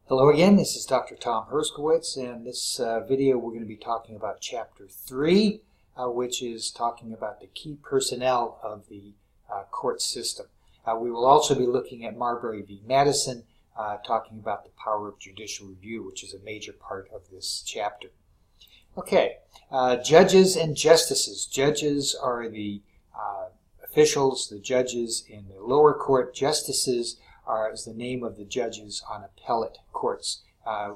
Hello again, this is Dr. Tom Herskowitz, and this video we're going to be talking about Chapter 3, which is talking about the key personnel of the court system. We will also be looking at Marbury v. Madison, talking about the power of judicial review, which is a major part of this chapter. Okay, judges and justices. Judges are the officials, the judges in the lower court. Justices is the name of the judges on appellate courts,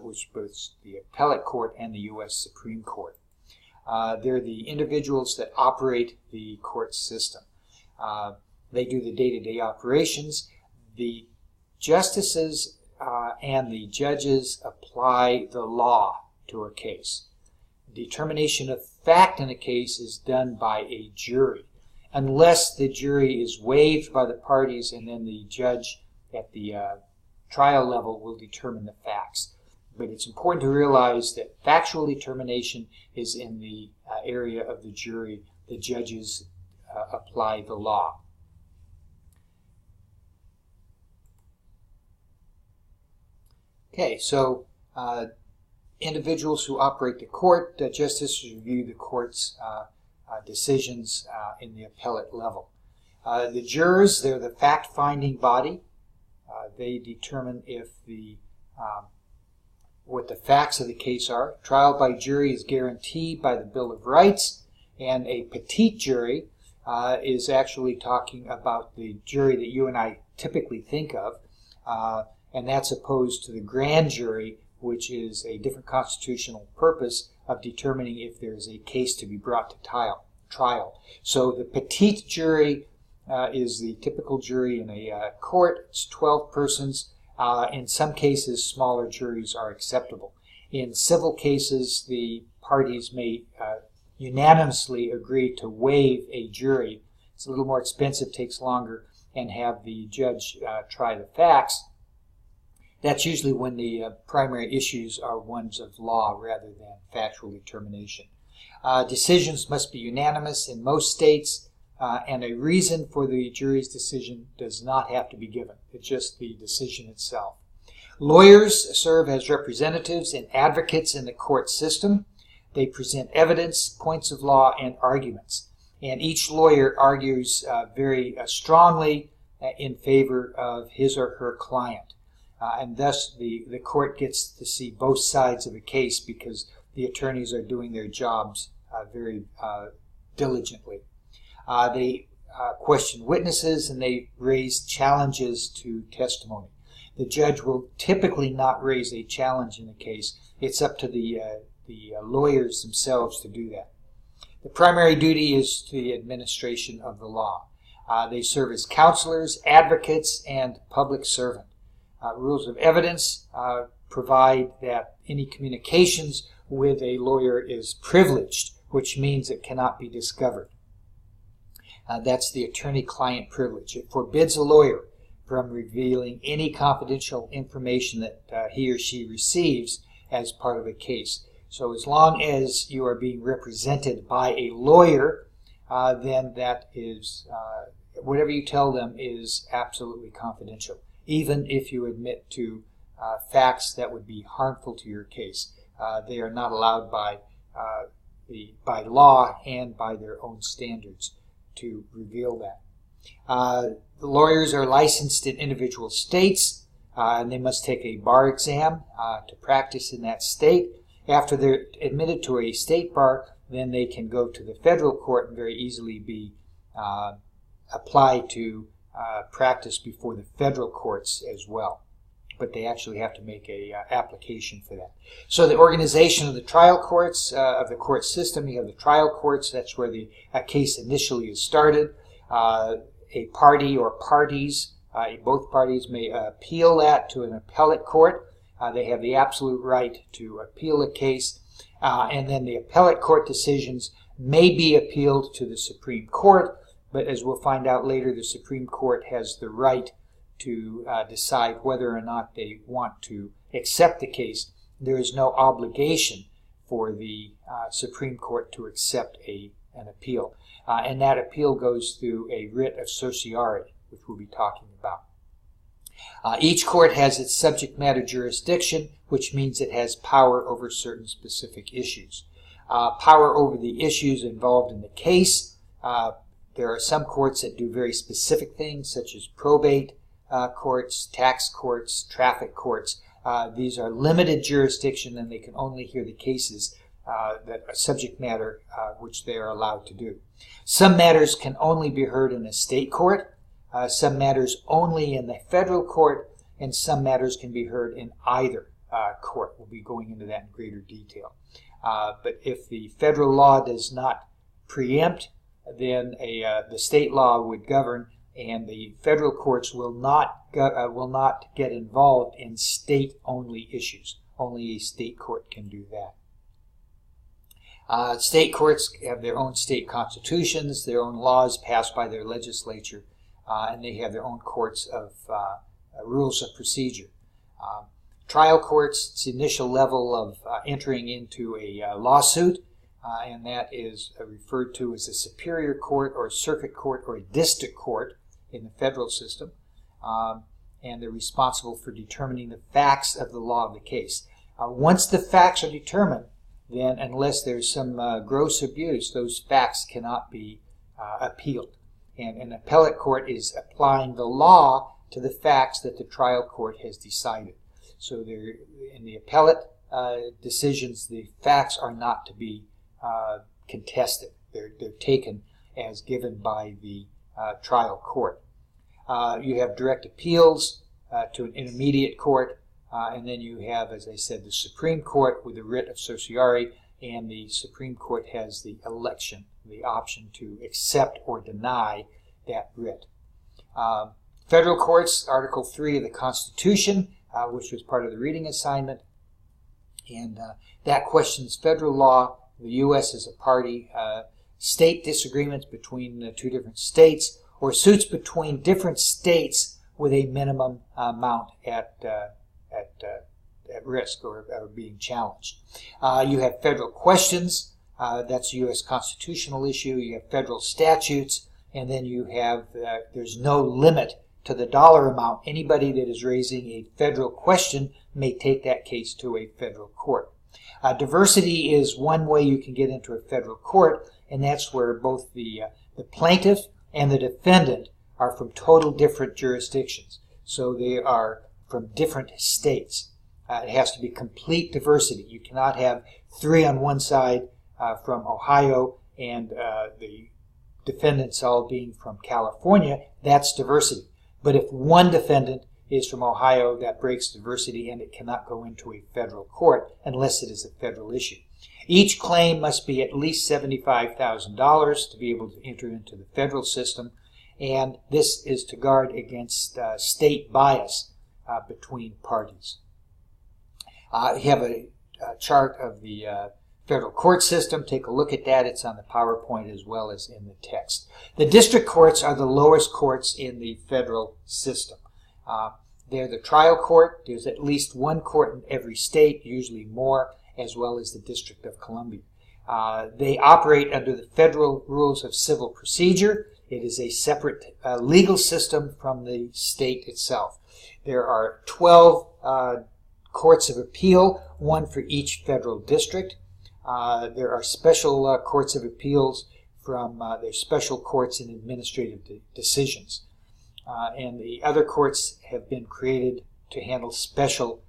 which both the appellate court and the U.S. Supreme Court. They're the individuals that operate the court system. They do the day-to-day operations. The justices and the judges apply the law to a case. Determination of fact in a case is done by a jury, unless the jury is waived by the parties and then the judge at the trial level will determine the facts. But it's important to realize that factual determination is in the area of the jury. The judges apply the law. Okay, so individuals who operate the court, justices review the court's decisions in the appellate level. The jurors, they're the fact-finding body. They determine if what the facts of the case are. Trial by jury is guaranteed by the Bill of Rights, and a petite jury is actually talking about the jury that you and I typically think of, and that's opposed to the grand jury, which is a different constitutional purpose of determining if there's a case to be brought to trial. So the petite jury is the typical jury in a court. It's 12 persons. In some cases, smaller juries are acceptable. In civil cases, the parties may unanimously agree to waive a jury. It's a little more expensive, takes longer, and have the judge try the facts. That's usually when the primary issues are ones of law rather than factual determination. Decisions must be unanimous in most states. And a reason for the jury's decision does not have to be given. It's just the decision itself. Lawyers serve as representatives and advocates in the court system. They present evidence, points of law, and arguments. And each lawyer argues very strongly in favor of his or her client. And thus the court gets to see both sides of a case because the attorneys are doing their jobs very diligently. They question witnesses and they raise challenges to testimony. The judge will typically not raise a challenge in a case. It's up to the lawyers themselves to do that. The primary duty is to the administration of the law. They serve as counselors, advocates, and public servant. Rules of evidence provide that any communications with a lawyer is privileged, which means it cannot be discovered. That's the attorney-client privilege. It forbids a lawyer from revealing any confidential information that he or she receives as part of a case. So as long as you are being represented by a lawyer, then that is, whatever you tell them is absolutely confidential, even if you admit to facts that would be harmful to your case. They are not allowed by law and by their own standards to reveal that. The lawyers are licensed in individual states, and they must take a bar exam to practice in that state. After they're admitted to a state bar, then they can go to the federal court and very easily be applied to practice before the federal courts as well. But they actually have to make a application for that. So the organization of the trial courts, of the court system, you have the trial courts. That's where the case initially is started. A party or parties, both parties may appeal that to an appellate court. They have the absolute right to appeal a case. And then the appellate court decisions may be appealed to the Supreme Court. But as we'll find out later, the Supreme Court has the right to decide whether or not they want to accept the case. There is no obligation for the Supreme Court to accept an appeal. And that appeal goes through a writ of certiorari, which we'll be talking about. Each court has its subject matter jurisdiction, which means it has power over certain specific issues. Power over the issues involved in the case. There are some courts that do very specific things, such as probate courts, tax courts, traffic courts. These are limited jurisdiction, and they can only hear the cases that are subject matter which they are allowed to do. Some matters can only be heard in a state court, some matters only in the federal court, and some matters can be heard in either court. We'll be going into that in greater detail. But if the federal law does not preempt, then the state law would govern, and the federal courts will not get involved in state-only issues. Only a state court can do that. State courts have their own state constitutions, their own laws passed by their legislature, and they have their own courts of rules of procedure. Trial courts, it's the initial level of entering into a lawsuit, and that is referred to as a superior court or a circuit court or a district court in the federal system, and they're responsible for determining the facts of the law of the case. Once the facts are determined, then unless there's some gross abuse, those facts cannot be appealed. And an appellate court is applying the law to the facts that the trial court has decided. So in the appellate decisions, the facts are not to be contested. They're taken as given by the trial court. You have direct appeals to an intermediate court, and then you have, as I said, the Supreme Court with the writ of certiorari, and the Supreme Court has the election, the option to accept or deny that writ. Federal courts, Article 3 of the Constitution, which was part of the reading assignment, and that questions federal law. The U.S. is a party. State disagreements between two different states, or suits between different states with a minimum amount at risk or being challenged. You have federal questions. That's a U.S. constitutional issue. You have federal statutes, and then you have there's no limit to the dollar amount. Anybody that is raising a federal question may take that case to a federal court. Diversity is one way you can get into a federal court, and that's where both the plaintiff and the defendant are from total different jurisdictions. So they are from different states. It has to be complete diversity. You cannot have three on one side from Ohio and the defendants all being from California. That's diversity. But if one defendant is from Ohio, that breaks diversity, and it cannot go into a federal court unless it is a federal issue. Each claim must be at least $75,000 to be able to enter into the federal system, and this is to guard against state bias between parties. You have a chart of the federal court system. Take a look at that. It's on the PowerPoint as well as in the text. The district courts are the lowest courts in the federal system. They're the trial court. There's at least one court in every state, usually more, as well as the District of Columbia. They operate under the federal rules of civil procedure. It is a separate legal system from the state itself. There are 12 courts of appeal, one for each federal district. There are special courts of appeals there's special courts in administrative decisions. And the other courts have been created to handle special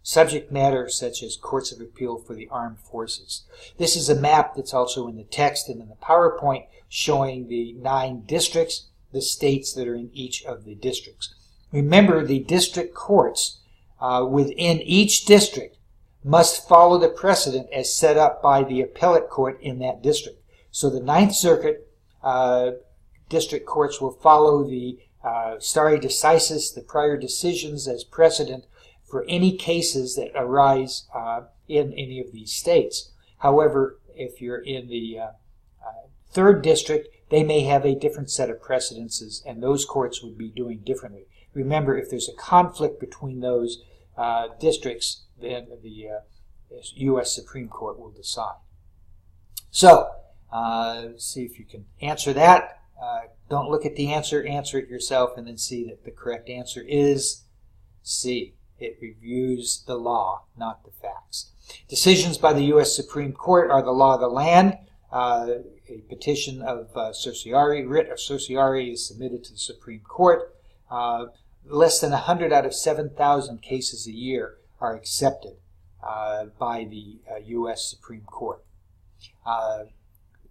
subject matter, such as courts of appeal for the armed forces. This is a map that's also in the text and in the PowerPoint showing the 9 districts, the states that are in each of the districts. Remember, the district courts within each district must follow the precedent as set up by the appellate court in that district. So the Ninth Circuit district courts will follow the stare decisis, the prior decisions, as precedent for any cases that arise in any of these states. However, if you're in the 3rd district, they may have a different set of precedences, and those courts would be doing differently. Remember, if there's a conflict between those districts, then the U.S. Supreme Court will decide. So, see if you can answer that. Don't look at the answer, answer it yourself, and then see that the correct answer is C. It reviews the law, not the facts. Decisions by the U.S. Supreme Court are the law of the land. A petition of certiorari, writ of certiorari, is submitted to the Supreme Court. Less than 100 out of 7,000 cases a year are accepted by the U.S. Supreme Court.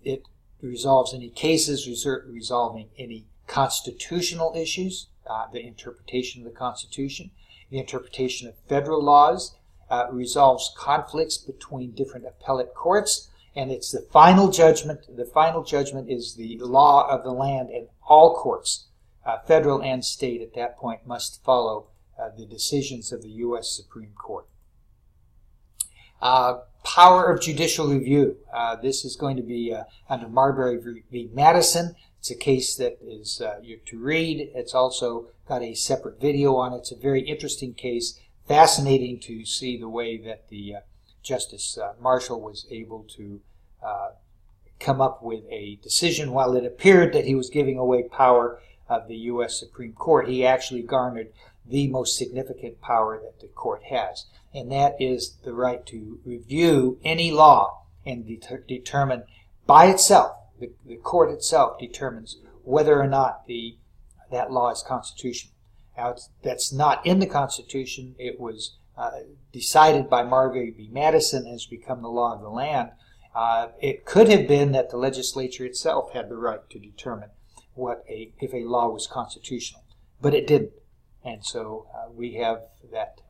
It resolves any cases resolving any constitutional issues, the interpretation of the Constitution, the interpretation of federal laws, resolves conflicts between different appellate courts, and it's the final judgment. The final judgment is the law of the land, and all courts, federal and state, at that point must follow the decisions of the U.S. Supreme Court. Power of judicial review. This is going to be under Marbury v. Madison. It's a case that is you're to read. It's also got a separate video on it. It's a very interesting case. Fascinating to see the way that the Justice Marshall was able to come up with a decision. While it appeared that he was giving away power of the U.S. Supreme Court, he actually garnered the most significant power that the court has, and that is the right to review any law and determine by itself, the court itself determines whether or not that law is constitutional. Now, that's not in the Constitution. It was decided by Marbury v. Madison and has become the law of the land. It could have been that the legislature itself had the right to determine if a law was constitutional, but it didn't. And so we have that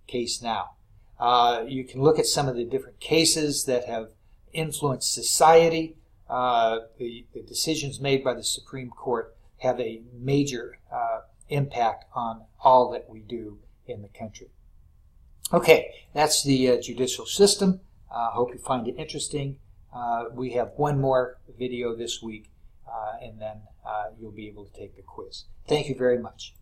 case now. You can look at some of the different cases that have influenced society. The decisions made by the Supreme Court have a major impact on all that we do in the country. Okay, that's the judicial system. Hope you find it interesting. We have one more video this week, and then you'll be able to take the quiz. Thank you very much.